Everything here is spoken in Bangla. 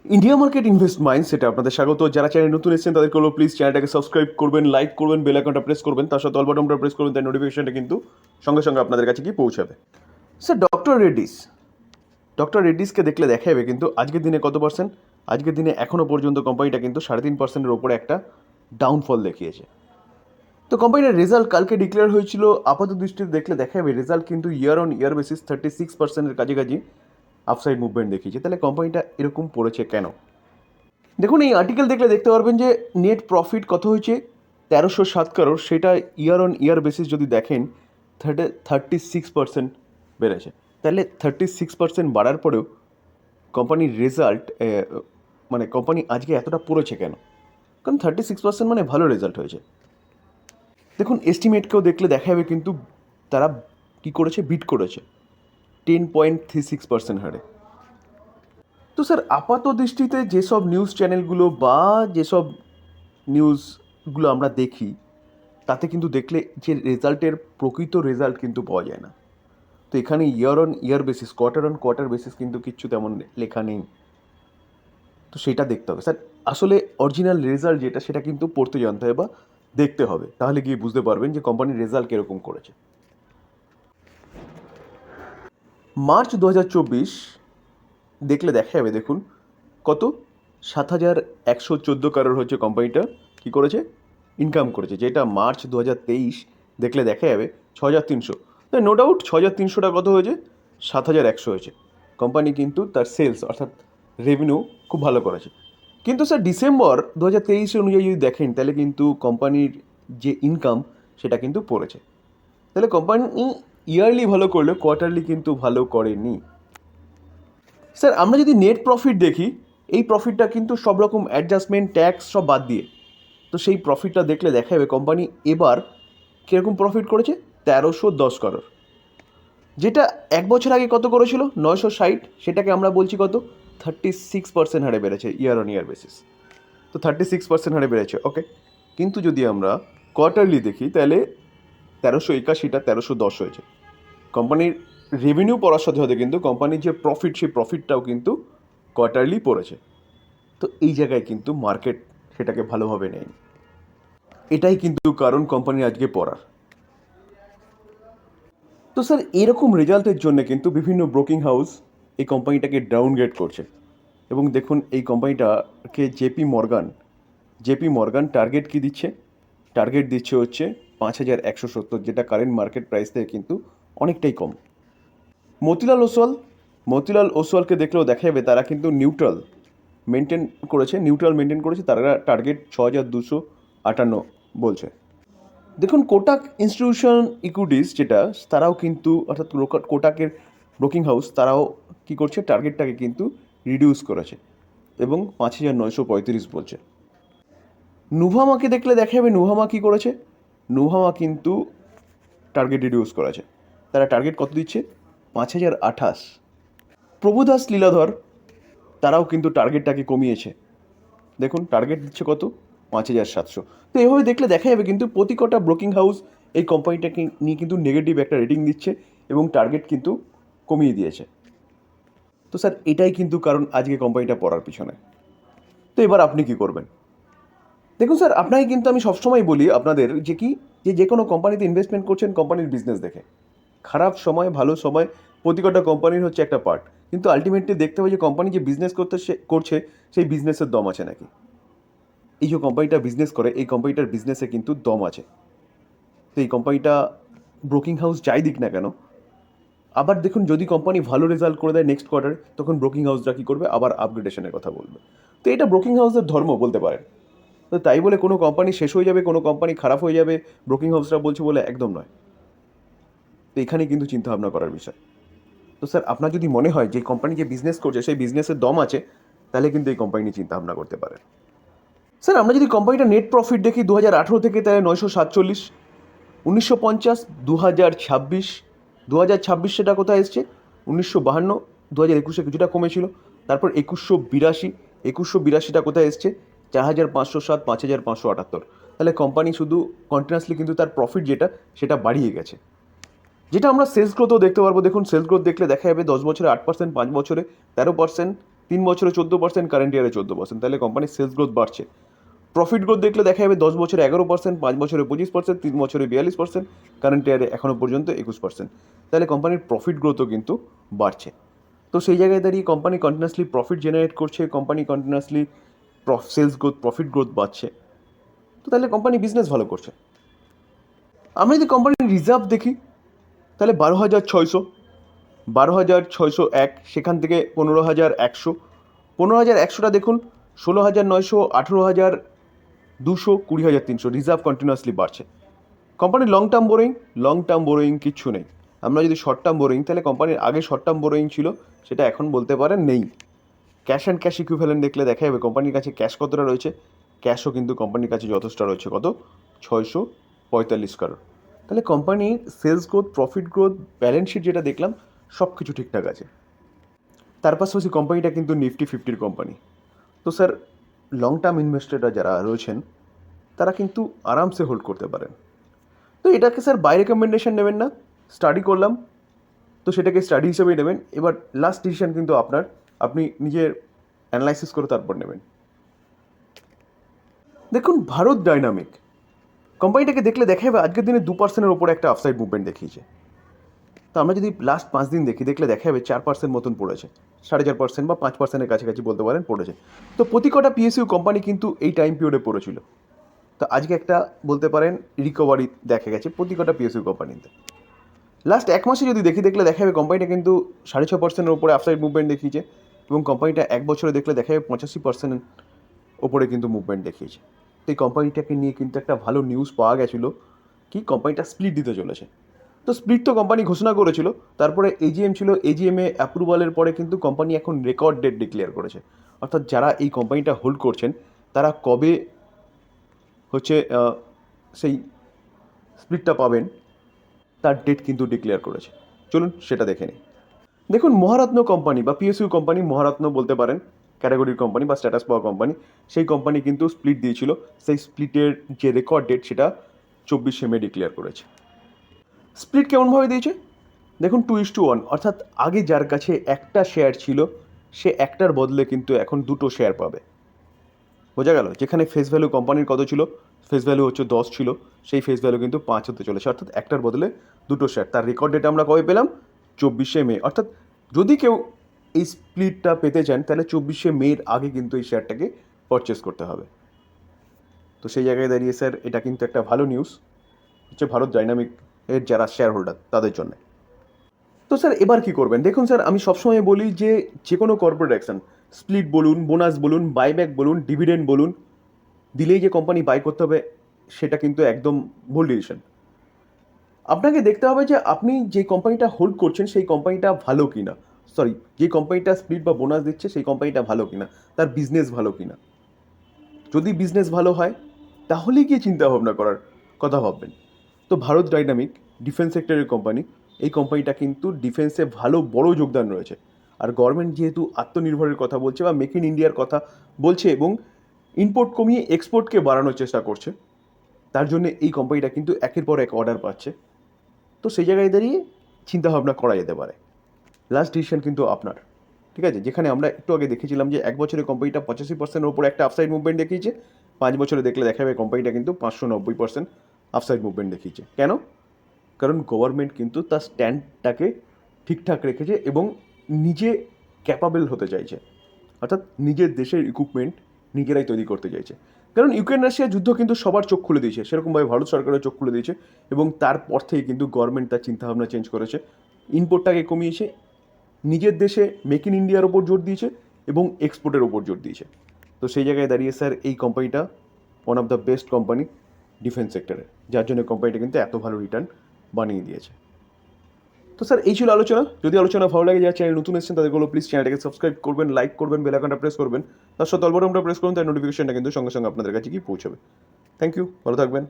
ইন্ডিয়া মার্কেট ইনভেস্ট মাইন্ডসেটে আপনাদের স্বাগত। যারা চ্যানেল নতুন এসেছেন তাদেরকে হলো প্লিজ চ্যানেলটাকে সাবস্ক্রাইব করবেন, লাইক করবেন, বেল আইকনটা প্রেস করবেন, তার সাথে অল বাটনটা প্রেস করবেন, তার নোটিফিকেশনটা কিন্তু সঙ্গে সঙ্গে আপনাদের কাছে গিয়ে পৌঁছাবে। স্যার ডক্টর রেড্ডিসকে দেখলে দেখা যাবে কিন্তু আজকের দিনে কত পার্সেন্ট, আজকের দিনে এখনও পর্যন্ত কোম্পানিটা কিন্তু 3.5%-এর ওপরে একটা ডাউনফল দেখিয়েছে। তো কোম্পানির রেজাল্ট কালকে ডিক্লেয়ার হয়েছিল, আপাত দৃষ্টিতে দেখলে দেখা যাবে রেজাল্ট কিন্তু ইয়ার অন ইয়ার বেসিস 36%-এর কাছাকাছি আপসাইড মুভমেন্ট দেখিয়েছে। তাহলে কোম্পানিটা এরকম পড়েছে কেন? দেখুন, এই আর্টিকেল দেখলে দেখতে পারবেন যে নেট প্রফিট কত হয়েছে 1307 crore, সেটা ইয়ার অন ইয়ার বেসিস যদি দেখেন 36% বেড়েছে। তাহলে 36% বাড়ার পরেও কোম্পানির রেজাল্ট মানে কোম্পানি আজকে এতটা পড়েছে কেন? কারণ 36% মানে ভালো রেজাল্ট হয়েছে। দেখুন, এস্টিমেটকেও দেখলে দেখা যাবে কিন্তু তারা কী করেছে, বিট করেছে 10.36% হারে। তো স্যার আপাত দৃষ্টিতে যেসব নিউজ চ্যানেলগুলো বা যেসব নিউজগুলো আমরা দেখি তাতে কিন্তু দেখলে যে রেজাল্টের প্রকৃত রেজাল্ট কিন্তু পাওয়া যায় না। তো এখানে year on year basis, quarter on quarter basis কিন্তু কিচ্ছু তেমন লেখা নেই। তো সেটা দেখতে হবে স্যার, আসলে অরিজিনাল রেজাল্ট যেটা সেটা কিন্তু পড়তে জানতে হবে বা দেখতে হবে, তাহলে গিয়ে বুঝতে পারবেন যে কোম্পানির রেজাল্ট কীরকম করেছে। মার্চ 2024 দেখলে দেখা যাবে, দেখুন কত, 7,114 crore হচ্ছে কোম্পানিটা কী করেছে, ইনকাম করেছে, যেটা মার্চ 2023 দেখলে দেখা যাবে 6,300। তাই নো ডাউট 6,300টা কত হয়েছে, 7,100 হয়েছে। কোম্পানি কিন্তু তার সেলস অর্থাৎ রেভিনিউ খুব ভালো করেছে। কিন্তু স্যার ডিসেম্বর 2023 অনুযায়ী যদি দেখেন তাহলে কিন্তু কোম্পানির যে ইনকাম সেটা কিন্তু পড়েছে। তাহলে কোম্পানি ইয়ারলি ভালো করলে কোয়ার্টারলি কিন্তু ভালো করেনি। স্যার আমরা যদি নেট প্রফিট দেখি, এই প্রফিটটা কিন্তু সব রকম অ্যাডজাস্টমেন্ট ট্যাক্স সব বাদ দিয়ে, তো সেই প্রফিটটা দেখলে দেখা যাবে কোম্পানি এবার কীরকম প্রফিট করেছে, 1,310 crore। যেটা এক বছর আগে কত করেছিল, 960, সেটাকে আমরা বলছি কত, 36% হারে বেড়েছে ইয়ার অন ইয়ার বেসিস। তো 36% হারে বেড়েছে, ওকে। কিন্তু যদি আমরা কোয়ার্টারলি দেখি তাহলে 1,381টা 1,310 হয়েছে। কোম্পানির রেভিনিউ পড়ার সাথে সাথে কিন্তু কোম্পানির যে প্রফিট, সেই প্রফিটটাও কিন্তু কোয়ার্টারলি পড়েছে। তো এই জায়গায় কিন্তু মার্কেট সেটাকে ভালোভাবে নেয়নি, এটাই কিন্তু কারণ কোম্পানির আজকে পড়ার। তো স্যার এরকম রেজাল্টের জন্য কিন্তু বিভিন্ন ব্রোকিং হাউস এই কোম্পানিটাকে ডাউনগ্রেড করছে। এবং দেখুন এই কোম্পানিটাকে জেপি মর্গান টার্গেট কী দিচ্ছে, টার্গেট দিচ্ছে হচ্ছে 5,170, যেটা কারেন্ট মার্কেট প্রাইস থেকে কিন্তু অনেকটাই কম। মতিলাল ওসওয়ালকে দেখলেও দেখা যাবে তারা কিন্তু নিউট্রাল মেনটেন করেছে, তারা টার্গেট 6,258 বলছে। দেখুন কোটাক ইনস্টিটিউশন ইকুইটিস যেটা, তারাও কিন্তু অর্থাৎ কোটাকের ব্রোকিং হাউস, তারাও কী করছে, টার্গেটটাকে কিন্তু রিডিউস করেছে এবং 5,935 বলছে। নুভামাকে দেখলে দেখা যাবে নুভামা কী করেছে, নুভামা কিন্তু টার্গেট রিডিউস করেছে, তারা টার্গেট কত দিচ্ছে, 5,028। প্রভুদাস লীলাধর তারাও কিন্তু টার্গেটটাকে কমিয়েছে, দেখুন টার্গেট দিচ্ছে কত, 5,700। তো এভাবে দেখলে দেখা যাবে কিন্তু প্রতি কটা ব্রোকিং হাউস এই কোম্পানিটাকে নিয়ে কিন্তু নেগেটিভ একটা রেটিং দিচ্ছে এবং টার্গেট কিন্তু কমিয়ে দিয়েছে। তো স্যার এটাই কিন্তু কারণ আজকে কোম্পানিটা পড়ার পিছনে। তো এবার আপনি কি করবেন? দেখুন স্যার, আপনাকে কিন্তু আমি সবসময় বলি আপনাদের যে কি, যে কোনো কোম্পানিতে ইনভেস্টমেন্ট করছেন কোম্পানির বিজনেস দেখে। খারাপ সময় ভালো সময় প্রতি কটা কোম্পানির হচ্ছে একটা পার্ট, কিন্তু আলটিমেটলি দেখতে হবে যে কোম্পানি যে বিজনেস করছে সেই বিজনেসের দম আছে নাকি। এই যে কোম্পানিটা বিজনেস করে, এই কোম্পানিটার বিজনেসে কিন্তু দম আছে। তো এই কোম্পানিটা ব্রোকিং হাউস যাই দিক না কেন, আবার দেখুন যদি কোম্পানি ভালো রেজাল্ট করে দেয় নেক্সট কোয়ার্টারে, তখন ব্রোকিং হাউসরা কী করবে, আবার আপগ্রেডেশনের কথা বলবে। তো এটা ব্রোকিং হাউসের ধর্ম বলতে পারেন। তো তাই বলে কোনো কোম্পানি শেষ হয়ে যাবে, কোনো কোম্পানি খারাপ হয়ে যাবে ব্রোকিং হাউসরা বলছে বলে একদম নয়। তো এখানে কিন্তু চিন্তাভাবনা করার বিষয়। তো স্যার আপনার যদি মনে হয় যে কোম্পানি যে বিজনেস করছে সেই বিজনেসের দম আছে, তাহলে কিন্তু এই কোম্পানি নিয়ে চিন্তাভাবনা করতে পারেন। স্যার আমরা যদি কোম্পানিটা নেট প্রফিট দেখি 2018 থেকে, তাহলে 947, 1950, 2026, 2026 সেটা কোথায় এসছে 1952, 2021 কিছুটা কমেছিল, তারপর 2182টা কোথায় এসছে 4,507, 5,578। তাহলে কোম্পানি শুধু কন্টিনিউয়াসলি কিন্তু তার প্রফিট যেটা সেটা বাড়িয়ে গেছে। যেটা আমরা সেলস গ্রোথও দেখতে পারবো, দেখুন সেলস গ্রোথ দেখলে দেখা যাবে 10 বছরে 8%, 5 বছরে 13%, 3 বছরে 14%, কারেন্ট ইয়ারে 14%, তাহলে কোম্পানির সেলস গ্রোথ বাড়ছে। প্রফিট গ্রোথ দেখলে দেখা যাবে 10 বছরে 11%, 5 বছরে 25%, 3 বছরে 42%, কারেন্ট ইয়ারে এখনও পর্যন্ত 21%, তাহলে কোম্পানির প্রফিট গ্রোথও কিন্তু বাড়ছে। তো সেই জায়গায় দাঁড়িয়ে কোম্পানি কন্টিনিউয়াসলি প্রফিট জেনারেট করছে, company continuously sales growth, profit growth বাড়ছে, তো তাহলে কোম্পানি বিজনেস ভালো করছে। আমরা যদি কোম্পানির রিজার্ভ দেখি তাহলে 12,600, 12,601, সেখান থেকে 15,100, 15,100টা দেখুন, 16,900, 18,200, 20,300, রিজার্ভ কন্টিনিউয়াসলি বাড়ছে। কোম্পানির লং টার্ম বোরোয়িং কিচ্ছু নেই। আমরা যদি শর্ট টার্ম বোরোয়িং, তাহলে কোম্পানির আগে শর্ট টার্ম বোরোয়িং ছিল, সেটা এখন বলতে পারেন নেই। ক্যাশ অ্যান্ড ক্যাশ ইকুইভ্যালেন্ট দেখলে দেখা যাবে কোম্পানির কাছে ক্যাশ কতটা রয়েছে, ক্যাশও কিন্তু কোম্পানির কাছে যথেষ্ট রয়েছে, কত, 645 কারোর। তাহলে কোম্পানির sales growth, profit growth, balance sheet যেটা দেখলাম সব কিছু ঠিকঠাক আছে। তার পাশাপাশি কোম্পানিটা কিন্তু নিফটি 50-র কোম্পানি। তো স্যার লং টার্ম ইনভেস্টররা যারা রয়েছেন তারা কিন্তু আরামসে হোল্ড করতে পারেন। তো এটাকে স্যার বাই রেকমেন্ডেশন নেবেন না, স্টাডি করলাম তো সেটাকে স্টাডি হিসেবেই নেবেন। এবার লাস্ট ডিসিশন কিন্তু আপনার, আপনি নিজের অ্যানালাইসিস করে তারপর নেবেন। দেখুন ভারত ডাইনামিক কোম্পানিটাকে দেখলে দেখা যাবে আজকের দিনে 2%-এর ওপরে একটা আপসাইড মুভমেন্ট দেখিয়েছে। তো আমরা যদি লাস্ট 5 দিন দেখি, দেখলে দেখা যাবে 4% মতন পড়েছে, 4.5% বা 5%-এর কাছাকাছি বলতে পারেন পড়েছে। তো প্রতি কটা পিএসইউ কোম্পানি কিন্তু এই টাইম পিরিয়ডে পড়েছিল। তো আজকে একটা বলতে পারেন রিকভারি দেখা গেছে প্রতি কটা পিএসইউ কোম্পানিতে। লাস্ট 1 মাসে যদি দেখি, দেখলে দেখা যাবে কোম্পানিটা কিন্তু 6.5%-এর ওপরে আপসাইড মুভমেন্ট দেখিয়েছে, এবং কোম্পানিটা 1 বছরে দেখলে দেখা যাবে 85% ওপরে কিন্তু মুভমেন্ট দেখিয়েছে। তো এই কোম্পানিটাকে নিয়ে কিন্তু একটা ভালো নিউজ পাওয়া গেছিলো কি কোম্পানিটা স্প্লিট দিতে চলেছে। তো স্প্লিট তো কোম্পানি ঘোষণা করেছিল, তারপরে এজিএম ছিল, এজিএমে অ্যাপ্রুভালের পরে কিন্তু কোম্পানি এখন রেকর্ড ডেট ডিক্লেয়ার করেছে। অর্থাৎ যারা এই কোম্পানিটা হোল্ড করছেন তারা কবে হচ্ছে সেই স্প্লিটটা পাবেন তার ডেট কিন্তু ডিক্লেয়ার করেছে। চলুন সেটা দেখে নিই। দেখুন মহারত্ন কোম্পানি বা পিএসইউ কোম্পানি, মহারত্ন বলতে পারেন ক্যাটাগরির কোম্পানি বা স্ট্যাটাস পাওয়া কোম্পানি, সেই কোম্পানি কিন্তু স্প্লিট দিয়েছিল। সেই স্প্লিটের যে রেকর্ড ডেট সেটা 24শে মে ডিক্লেয়ার করেছে। স্প্লিট কেমনভাবে দিয়েছে দেখুন, 2:1, অর্থাৎ আগে যার কাছে একটা শেয়ার ছিল সে একটার বদলে কিন্তু এখন 2টো শেয়ার পাবে। বোঝা গেল, যেখানে ফেস ভ্যালু কোম্পানির কত ছিল, ফেস ভ্যালু হচ্ছে 10 ছিল, সেই ফেস ভ্যালু কিন্তু 5 হতে চলেছে, অর্থাৎ একটার বদলে 2টো শেয়ার। তার রেকর্ড ডেট আমরা কবে পেলাম, 24শে মে। অর্থাৎ যদি কেউ এই স্প্লিটটা পেতে চান তাহলে 24শে মের আগে কিন্তু এই শেয়ারটাকে পারচেস করতে হবে। তো সেই জায়গায় দাঁড়িয়ে স্যার এটা কিন্তু একটা ভালো নিউজ হচ্ছে ভারত ডাইনামিক এর যারা শেয়ার হোল্ডার তাদের জন্য। তো স্যার এবার কী করবেন, দেখুন স্যার আমি সবসময় বলি যে কোনো কর্পোরেট অ্যাকশন, স্প্লিট বলুন, বোনাস বলুন, বাইব্যাক বলুন, ডিভিডেন্ড বলুন, দিলেই যে কোম্পানি বাই করতে হবে সেটা কিন্তু একদম ভুল ডিসিশন। আপনাকে দেখতে হবে যে আপনি যে কোম্পানিটা হোল্ড করছেন সেই কোম্পানিটা ভালো কিনা, যে কোম্পানিটা স্প্লিট বা বোনাস দিচ্ছে সেই কোম্পানিটা ভালো কিনা, তার বিজনেস ভালো কিনা। যদি বিজনেস ভালো হয় তাহলেই গিয়ে চিন্তা ভাবনা করার কথা ভাববেন। তো ভারত ডাইনামিক ডিফেন্স সেক্টরের কোম্পানি, এই কোম্পানিটা কিন্তু ডিফেন্সে ভালো বড় যোগদান রয়েছে। আর গভর্নমেন্ট যেহেতু আত্মনির্ভরের কথা বলছে বা মেক ইন ইন্ডিয়ার কথা বলছে এবং ইম্পোর্ট কমিয়ে এক্সপোর্টকে বাড়ানোর চেষ্টা করছে, তার জন্য এই কোম্পানিটা কিন্তু একের পর এক অর্ডার পাচ্ছে। তো সেই জায়গায় দাঁড়িয়ে চিন্তাভাবনা করা যেতে পারে। লাস্ট ডিসিশন কিন্তু আপনার, ঠিক আছে। যেখানে আমরা একটু আগে দেখেছিলাম যে 1 বছরে কোম্পানিটা 85%-এর ওপরে একটা আপসাইড মুভমেন্ট দেখিয়েছে, 5 বছরে দেখলে দেখা যাবে কোম্পানিটা কিন্তু 590% আপসাইড মুভমেন্ট দেখিয়েছে। কেন? কারণ গভর্নমেন্ট কিন্তু তার স্ট্যান্ডটাকে ঠিকঠাক রেখেছে এবং নিজে ক্যাপাবেল হতে চাইছে, অর্থাৎ নিজের দেশের ইকুইপমেন্ট নিজেরাই তৈরি করতে চাইছে। কারণ ইউক্রেন রাশিয়া যুদ্ধ কিন্তু সবার চোখ খুলে দিয়েছে, সেরকমভাবে ভারত সরকারের চোখ খুলে দিয়েছে, এবং তারপর থেকে কিন্তু গভর্নমেন্ট তার চিন্তাভাবনা চেঞ্জ করেছে, ইম্পোর্টটাকে কমিয়েছে, নিজের দেশে মেক ইন ইন্ডিয়ার ওপর জোর দিয়েছে এবং এক্সপোর্টের ওপর জোর দিয়েছে। তো সেই জায়গায় দাঁড়িয়ে স্যার এই কোম্পানিটা one of the best company defence সেক্টরে, যার জন্য কোম্পানিটা কিন্তু এত ভালো রিটার্ন বানিয়ে দিয়েছে। তো স্যার এই ছিল আলোচনা। যদি আলোচনা ভালো লাগে, যারা চ্যানেল নতুন এসেছেন তাদেরগুলো প্লিজ চ্যানেলটাকে সাবস্ক্রাইব করবেন, লাইক করবেন, বেল আইকনটা প্রেস করবেন, তার সাথে অল বাটনটা প্রেস করুন, তার নোটিফিকেশনটা কিন্তু সঙ্গে সঙ্গে আপনাদের কাছে গিয়ে পৌঁছাবে। থ্যাংক ইউ, ভালো থাকবেন।